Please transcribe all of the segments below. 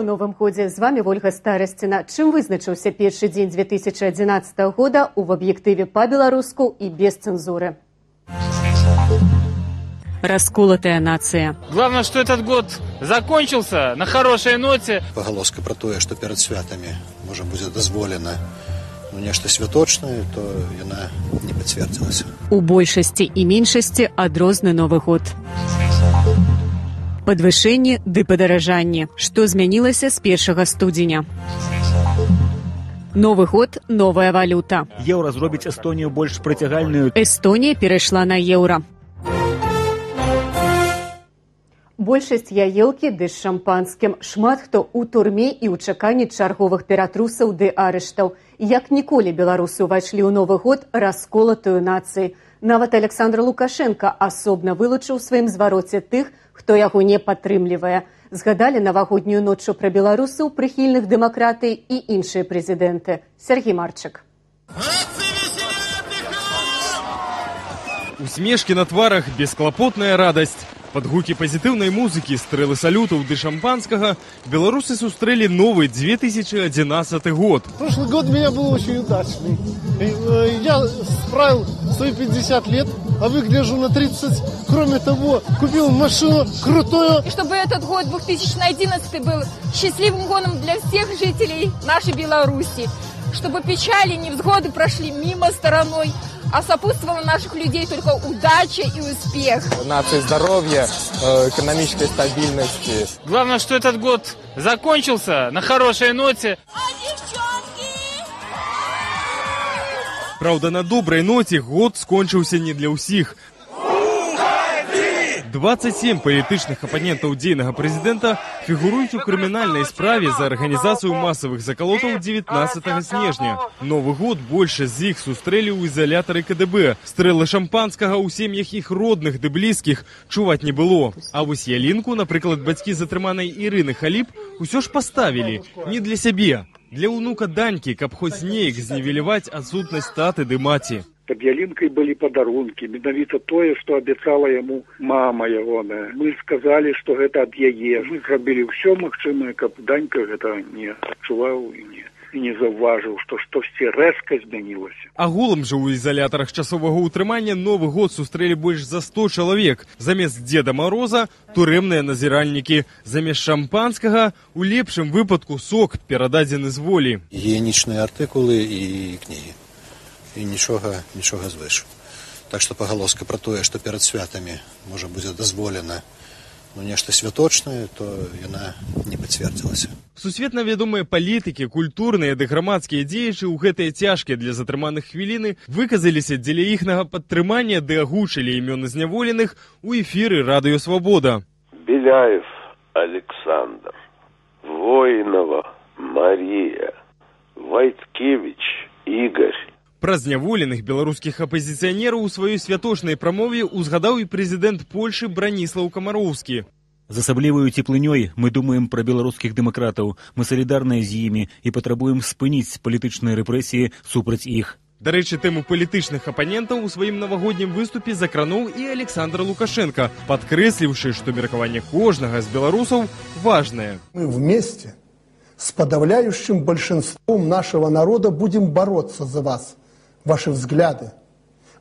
новым годзе. З вами Ольга Старасціна. Чым вызначыўся першы дзень 2011 года ў аб'ектыве па-беларуску і без цэнзуры? Расколотая нация. Главное, что этот год закончился на хорошей ноте. Поголоска про тое, что перед святами можа будзе дазволена нешта святочнае, то яна не пацвердзілася. У большасці і меншасці адрозны Новы год. Падвышэнне ды падаражанне. Што змянілася з 1 студзеня? Новы год, новая валюта. Еўра зробіць Эстонію больш прыцягальную. Эстонія перайшла на еўра. Большасць яелкі ды з шампанскім. Шмат хто ў турме і ў чаканні чарговых ператрусаў ды арыштаў. Як ніколі беларусы ўвайшлі ў Новы год расколатую нацыі. Нават Александр Лукашенко асобна вылучыў сваім звароце тых, хто яго не падтрымлівае. Згадалі навагоднюю ноччу пра беларусаў, прыхільных дэмакратыі і іншыя прэзідэнты. Сергей Марчык. Усмешкі на тварах, бесклапотная радасць. Под гукі пазітыўнай музыкі, стрэлы салютаў ды шампанскага беларусы сустрэлі новый 2011 год. Прошлый год у меня был очень удачный. Я справил свои 50 лет, а выгляжу на 30. Кроме того, купил машину крутую. И чтобы этот год 2011 был счастливым годом для всех жителей нашей Беларуси. Чтобы печали, невзгоды прошли мимо стороной, а сопутствовало наших людей только удача и успех. Нации здоровья, экономической стабильности. Главное, что этот год закончился на хорошей ноте. Правда, на доброй ноте год скончыўся не для ўсіх. 27 палітычных апанентаў дзейнага прэзідэнта фігуруюць у крымінальнай справе за арганізацыю масавых закалотаў 19 снежня. Новы год большасць з іх сустрэлі ў ізалятары КДБ. Стрэлы шампанскага ў сем'ях іх родных ды блізкіх чуваць не было. А вось ялінку, напрыклад, бацькі затрыманай Ірыны Халіп усё ж паставілі. Не для сябе, для ўнука Данькі, каб хоць неяк знівеляваць адсутнасць таты ды маці. Под ялинкой были подарунки, менавіта тое, что обещала ему мама ягоная. Мы сказали, что это от яе. Мы зрабілі все магчымае, каб Данька гэта не адчуваў і не заўважыў, што штосьці рэзка змянілася. Агулам жа ў ізалятарах часовага ўтрымання Новы год сустрэлі больш за 100 чалавек. Замест Деда Мороза турэмныя назіральнікі. Замест шампанскага у лепшым выпадку сок, перададзены з волі. Гігіенічныя артыкулы і кнігі. І нічога звышу. Так што пагалоска пра тое, што перад святамі можа будзе дазволена нешта святочнае, то яна не пацвердзілася. Сусветна вядомыя палітыкі, культурныя ды грамадскія дзеячы ў гэтыя цяжкія для затрыманых хвіліны выказаліся дзеля іхнага падтрымання ды агучылі імёны зняволеных у эфіры Радыё Свабода. Беляев Александр, Воинова Мария, Вайткевич Игорь. Пра зняволеных беларускіх апазіцыянераў у сваёй святочнай прамове узгадаў і прэзідэнт Польшы Браніслаў Камароўскі. З асабліваю цеплынёй мы думаем пра беларускіх дэмакратаў. Мы салідарныя з імі і патрабуем спыніць палітычныя рэпрэсіі супраць іх. Дарэчы, тэму палітычных апанентаў у сваім навагоднім выступе закрануў і Александр Лукашенко, падкрэсліўшы, што меркаванне кожнага з беларусаў важнае. Мы вместе с подавляющим большинством нашего народа будем бороться за вас. Ваши взгляды.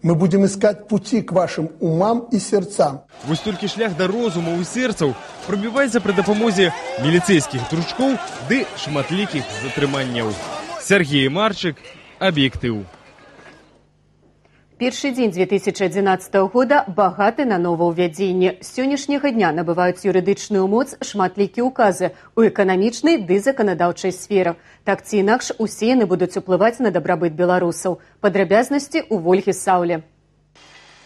Мы будем искать пути к вашим умам и сердцам. Вось толькі шлях да розуму і сэрцаў прабіваецца пры дапамозе міліцэйскіх дручкоў ды шматлікіх затрыманняў. Сергей Марчык, Аб'ектыў. Першы дзень 2011 года багаты на новаўвядзенне. З сённяшняга дня набываюць юрыдычную моц шматлікія ўказы ў эканамічнай ды заканадаўчай сферах. Так ці інакш усе яны будуць уплываць на дабрабыт беларусаў. Падрабязнасці ў Вольгі Саўле.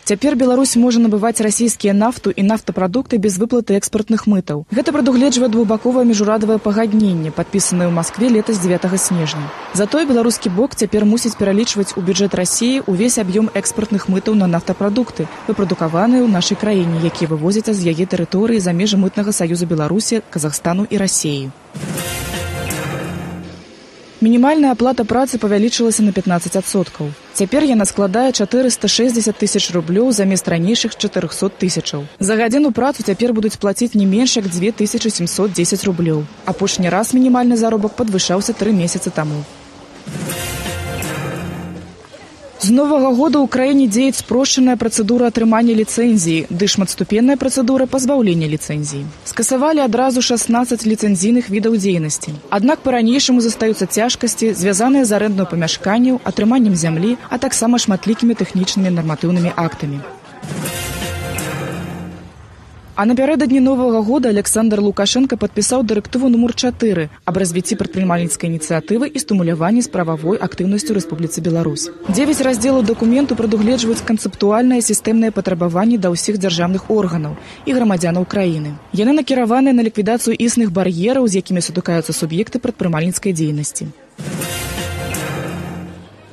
Цяпер Беларусь можа набываць расійскія нафту і нафтапрадукты без выплаты экспартных мытаў. Гэта прадугледжвае двухбаковае міжурадавае пагадненне, падпісанае ў Маскве летась 9 снежня. Затое беларускі бок цяпер мусіць пералічваць у бюджэт Расіі ўвесь аб'ём экспартных мытаў на нафтапрадукты, выпрадукаваныя ў нашай краіне, якія вывозяцца з яе тэрыторыі за межы мытнага саюза Беларусі, Казахстану і Расіі. Мінімальная аплата працы павялічылася на 15%. Цяпер яна складае 460 тысяч рублёў замест ранейшых 400 тысячаў. За гадзіну працу цяпер будуць плаціць не менш як 2710 рублёў. Апошні раз мінімальны заробак падвышаўся 3 месяцы таму. З новага года ў краіне дзеюць спрошчаная працэдура атрымання ліцэнзіі ды шматступенная працэдура пазбаўлення ліцэнзіі. Скасавалі адразу 16 ліцэнзійных відаў дзейнасці. Аднак па-ранейшаму застаюцца цяжкасці, звязаныя з арэндаю памяшканняў, атрыманнем зямлі, а таксама шматлікімі тэхнічнымі нарматыўнымі актамі. А напярэдадні новага года Александр Лукашенко падпісаў дырэктыву нумар 4 аб развіцці прадпрымальніцкай ініцыятывы і стымуляванні справавой актыўнасцю Рэспубліцы Беларусь. 9 раздзелаў дакументу прадугледжваюць канцэптуальныя сістэмныя патрабаванні да ўсіх дзяржаўных органаў і грамадзянаў краіны. Яны накіраваныя на ліквідацыю існых бар'ераў, з якімі сутыкаюцца суб'екты прадпрымальніцкай дзейнасці.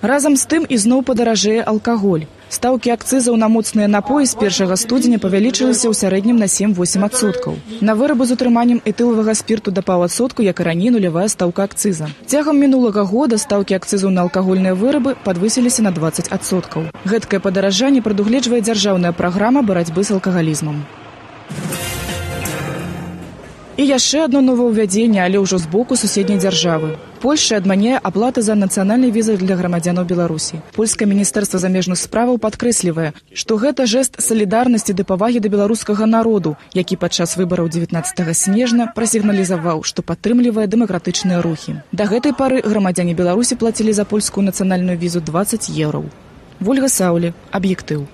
Разам з тым ізноў падаражэе алкаголь. Стаўкі акцызаў на моцныя напоі з 1 студзеня павялічыліся ў сярэднім на 7-8%. На вырабы з утрыманнем этылавага спірту да паўадсотку, як і раней, нулявая стаўка акцыза. Цягам мінулага года стаўкі акцызаў на алкагольныя вырабы падвысіліся на 20%. Гэткае падаражанне прадугледжвае дзяржаўная праграма барацьбы з алкагалізмам. І яшчэ адно новаўвядзенне, але ўжо з боку суседняй дзяржавы. Польшча адмяняе аплаты за нацыянальнай візы для грамадзянаў Беларусі. Польскае міністэрства замежных справаў падкрэслівае, што гэта жэст салідарнасці ды павагі да беларускага народу, які падчас выбараў 19 снежня прасігналізаваў, што падтрымлівае дэмакратычныя рухі. Да гэтай пары грамадзяне Беларусі плацілі за польскую нацыянальную візу 20 еўраў. Вольга Саўлі, Аб'ектыў.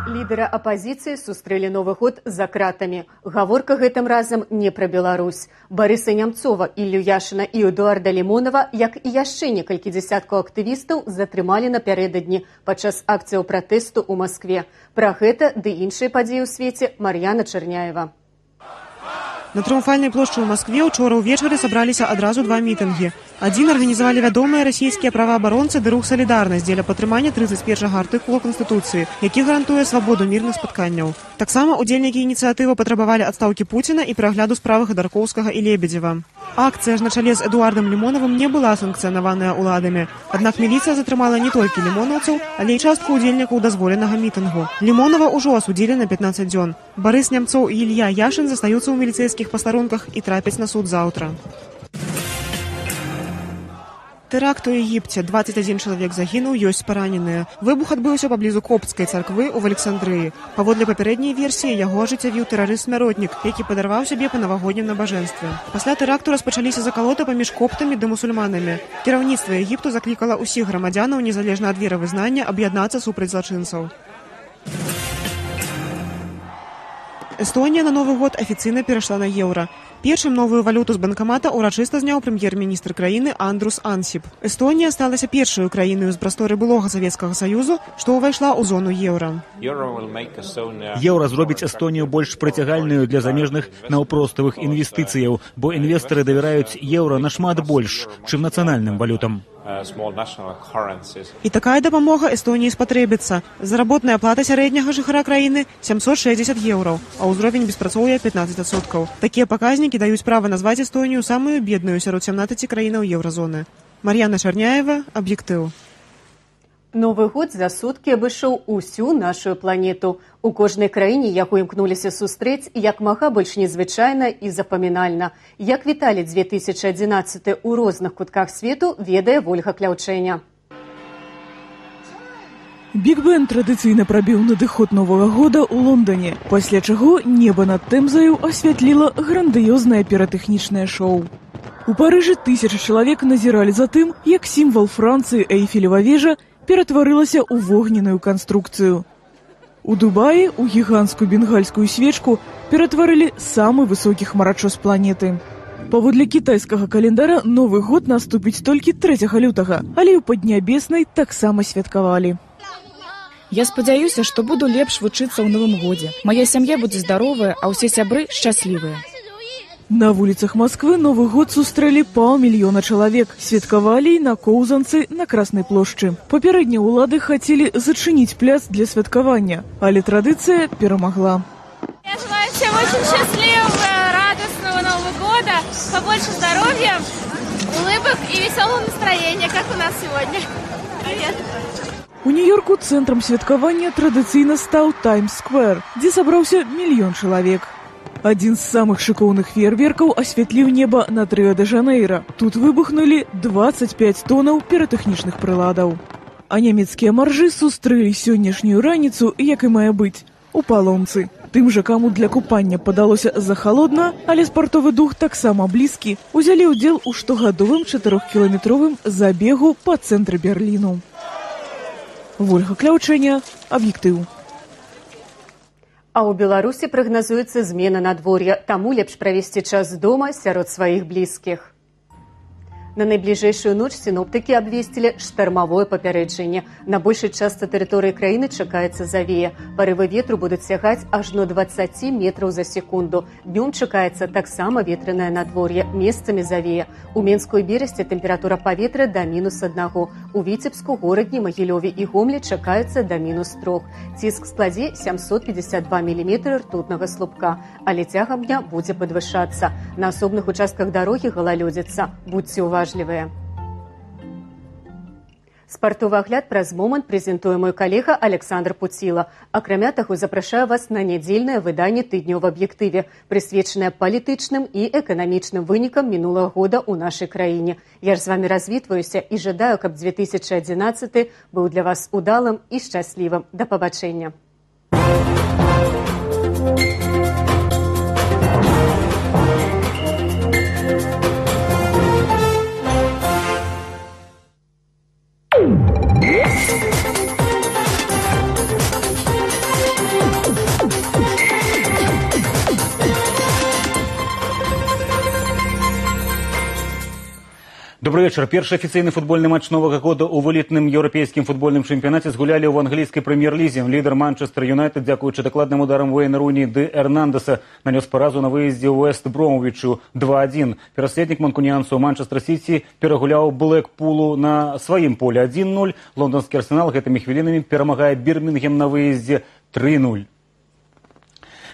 Лідары апазіцыі сустрэлі Новы год за кратамі. Гаворка гэтым разам не пра Беларусь. Барыса Нямцова, Іллю Яшына і Эдуарда Лімонова, як і яшчэ некалькі дзясяткаў актывістаў, затрымалі напярэдадні падчас акцыяў пратэсту ў Маскве. Пра гэта ды іншыя падзеі ў свеце Мар'яна Чарняева. На Трыумфальнай плошчы ў Маскве ўчора ўвечары сабраліся адразу 2 мітынгі. Адзін арганізавалі вядомыя расійскія праваабаронцы ды рух «Салідарнасць» дзеля падтрымання 31-га артыкула Канстытуцыі, які гарантуе свабоду мірных спатканняў. Таксама удзельнікі ініцыятывы патрабавалі адстаўкі Пуціна і перагляду справы Хадаркоўскага і Лебедзева. Акцыя ж на чале з Эдуардам Лімонавым не была санкцыянаваная ўладамі. Аднак міліцыя затрымала не толькі лімонаўцаў, але і частку удзельнікаў дазволенага мітынгу. Лімонава ўжо асудзілі на 15 дзён. Барыс Нямцоў і Ілья Яшын застаюцца ў міліцэйскіх пастарунках і трапяць на суд заўтра. Тэракт у Егіпце. 21 чалавек загінуў, ёсць параненыя. Выбух адбыўся паблізу Коптскай царквы ў Александрыі. Паводле папярэдняй версіі, яго ажыццявіў тэрарыст-смяротнік, які падарваў сябе па навагоднім набажэнстве. Пасля тэракту распачаліся закалоты паміж коптамі ды мусульманамі. Кіраўніцтва Егіпту заклікала ўсіх грамадзянаў, незалежна ад веравызнання, аб'яднацца супраць злачынцаў. Эстонія на Новы год афіцыйна перайшла на еўра. Першым новую валюту з банкамата ўрачыста зняў прэм'ер-міністр краіны Андрус Ансіп. Эстонія сталася першаю краінаю з прасторы былога Савецкага Саюзу, што ўвайшла ў зону еўра. Еўра зробіць Эстонію больш прыцягальную для замежных наўпроставых інвестыцыяў, бо інвестары давяраюць еўра нашмат больш, чым нацыянальным валютам. І такая дапамога Эстоніі спатрэбіцца. Заработная плата сярэдняга жыхара краіны 760 еўраў, а ўзровень беспрацоўя 15%. Такія паказнікі даюць права назваць Эстонію самую бедную сярод 17 краінаў еўразоны. Мар'яна Чарняева, Аб'ектыў. Новы год за суткі абышоў усю нашу планету. У кожнай краіне яго імкнуліся сустрэць як мага больш незвычайна і запамінальна. Як віталі 2011 у розных кутках свету, ведае Вольга Кляўчэня. Біг-бен традыцыйна прабіў надыход Новага года ў Лондоне, пасля чаго неба над Тэмзаю асвятліла грандыёзнае піратэхнічнае шоу. У Парыжы тысячы чалавек назіралі за тым, як сімвал Францыі Эйфелева вежа ператварылася ў вогненную канструкцыю. У Дубаі ў гіганцкую бенгальскую свечку ператварылі самы высокі хмарачос планеты. Паводле кітайскага календара Новы год наступіць толькі 3 лютага, але ў Паднябеснай таксама святкавалі. Я спадзяюся, што буду лепш вучыцца ў Новым годзе. Мая сям'я будзе здаровая, а ўсе сябры шчаслівыя. На вуліцах Масквы Новы год сустрэлі 500 000 чалавек. Святкавалі і на коўзанцы на Краснай плошчы. Папярэднія ўлады хацелі зачыніць пляц для святкавання, але традыцыя перамагла. Я желаю всем очень счастливого, радостного Нового года, побольше здоровья улыбок и веселого настроения, как у нас сегодня. Привет. У Нью-Йорку цэнтрам святкавання традыцыйна стаў Таймс-сквер, дзе сабраўся мільён чалавек. Адзін з самых шыкоўных феерверкаў асвятліў неба над Рыа-дэ-Жанэйра. Тут выбухнулі 25 тонаў піратэхнічных прыладаў. А нямецкія маржы сустрэлі сённяшнюю раніцу, як і мае быць, у палонцы. Тым жа, каму для купання падалося захалодна, але спартовы дух таксама блізкі, узялі ўдзел у штогадовым 4-кіламетровым забегу па цэнтры Берліну. Вольга Кляўчэня, Аб'ектыў. А ў Беларусі прагназуецца змена надвор'я, таму лепш правесці час дома сярод сваіх блізкіх. На найбліжэйшую ноч сіноптыкі абвесцілі штармавое папярэджанне. На большай частцы тэрыторыі краіны чакаецца завея. Парывы ветру будуць сягаць ажно 20 метраў за секунду. Днём чакаецца таксама ветранае надвор'е, месцамі завея. У Менску і Берасці тэмпература паветра да -1. У Віцебску, Горадні, Магілёве і Гомлі чакаецца да -3. Ціск складзе 752 мм ртутнага слупка, але цягам дня будзе падвышацца. На асобных участках дарогі галалёдзіца. Будзьце уважлівыя. Спартовы агляд праз момант прэзентуе мой калега Александр Пуціла. Акрамя таго, запрашаю вас на нядзельнае выданне тыдня ў аб'ектыве, прысвечанае палітычным і эканамічным вынікам мінулага года ў нашай краіне. Я ж з вамі развітваюся і жадаю, каб 2011 быў для вас удалым і шчаслівым. Да пабачэння. Добрый вечер. Першы афіцыйны футбольны матч новага года ў элітным еўрапейскім футбольным чэмпіянаце згулялі ў англійскай прэм'ер-лізе. Лідар Манчестер Юнайтед, дзякуючы дакладным ударам Уэйна Руні ды Эрнандеса, нанёс паразу на выездзе ў Вест Бромвічу 2-1. Пераследнік манкуніянцаў Манчестер Сіці перагуляў Блэкпулу на сваім поле 1-0. Лондонскі Арсенал гэтымі хвілінамі перамагае Бірмінгем на выездзе 3-0.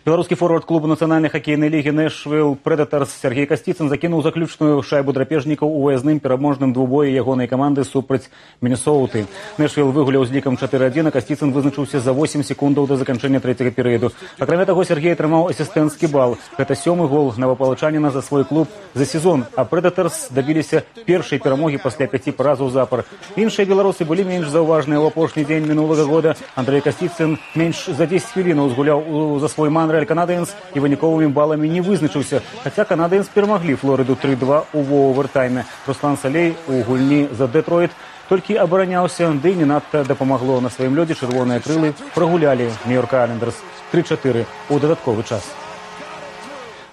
Беларускі форвард клубу нацыянальнай хакейнай лігі Нэшвилл Предаторс Сергей Касціцын закінуў заключную шайбу драпежнікаў у выязным пераможным двубоі ягонай каманды супраць Мінесоўты. Нэшвилл выгуляў з лікам 4-1, а Касціцын вызначыўся за 8 секундаў да заканчэння трэцяга перыяду. Акрамя таго, Сергей атрымаў асістэнцкі бал. Гэта 7-й гол новапалачаніна за свой клуб за сезон, а Предаторс дабіліся першай перамогі пасля 5 паразаў запар. Іншыя беларусы былі менш заўважныя ў апошні дзень мінулага года. Андрэй Касціцын менш за 10 хвілінаў згуляў за свой Манрэаль Канадыенс і выніковымі баламі не вызначыўся, хаця Канадыенс перамаглі Флорыду 3-2 у овертайме. Руслан Салей у гульні за Дэтройт толькі абараняўся, ды не надта дапамагло. На сваім лёдзе чырвоныя крылы прагулялі Нью-Йорк Айлендерс 3-4 у дадатковы час.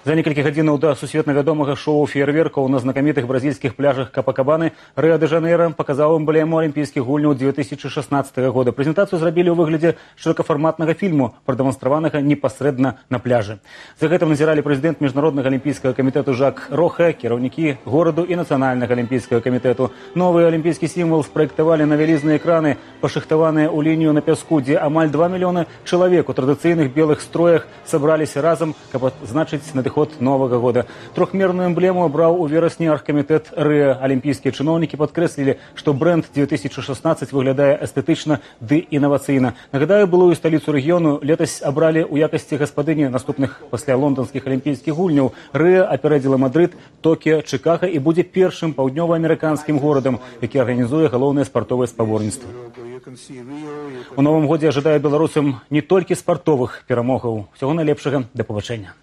За некалькі гадзінаў да сусветна вядомага шоу феерверкаў на знакамітых бразільскіх пляжах Капакабаны Рыа-дэ-Жанэйра паказаў эмблему алімпійскіх гульняў 2016 года. Прэзентацыю зрабілі ў выглядзе шырокафарматнага фільму, прадэманстраванага непасрэдна на пляжы. За гэтым назіралі прэзідэнт міжнароднага алімпійскага камітэту Жак Роха, кіраўнікі гораду і нацыянальнага алімпійскага камітэту. Новы алімпійскі сімвал спраектавалі на вялізныя экраны, пашыхтаваныя ў лінію на пяску, дзе амаль 2 мільёны чалавек у традыцыйных белых строях сабраліся разам, каб адзначыць надыход новага года. Трохмерную эмблему абраў у верасні аргкамітэт Рыа. Алімпійскія чыноўнікі падкрэслілі, што бренд 2016 выглядае эстэтычна ды інавацыйна. Нагадаю, былую сталіцу рэгіёну летась абралі ў якасці гаспадыні наступных пасля лонданскіх алімпійскіх гульняў. Рыа апярэдзіла Мадрыд, Токіа, Чыкага і будзе першым паўднёва-амерыканскім горадам, які арганізуе галоўнае спартовае спаборніцтва. У новым годзе ажадаю беларусам не толькі спартовых перамогаў. Усяго найлепшага, да пабачэння.